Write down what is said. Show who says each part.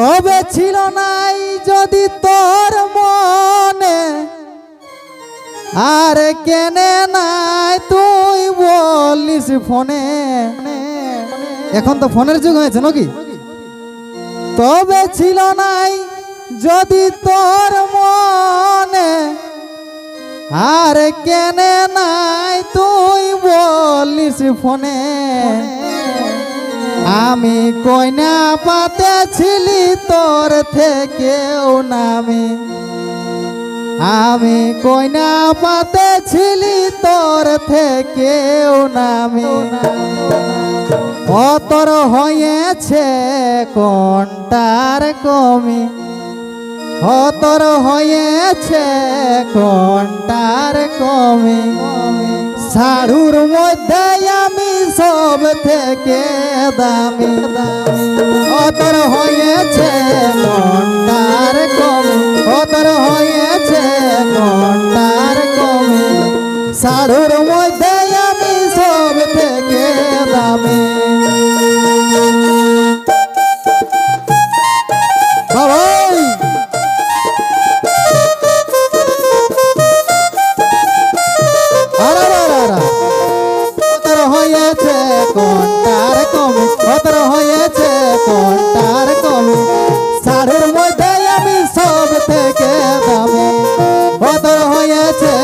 Speaker 1: তবে ছিল নাই যদি তোর মনে, আর কেনে নাই তুই বলিস ফোনে। এখন তো ফোনের যুগ হয়েছে নাকি? তবে ছিল নাই যদি তোর মনে, আর কেনে নাই তুই বলিস ফোনে। আমি কইনা পাতেছিলি তোর থেকেও নামি, আমি কইনা পাতেছিলি তোর থেকেও নামি। তোর হয়েছে কোনটার কমি, তোর হয়েছে কোনটার কমি। সাড়ুর মধ্যে আমি সব থেকে দামি, তোর হয়েছে কোনটার কমি, তোর হয়েছে কোনটার কমি। সাড়ুর মধ্যে আমি সব থেকে দামি। কোনটার কমি, তোর হয়েছে কোনটার কমি। সাড়ুর মধ্যে আমি সব থেকে দামি, তোর হয়েছে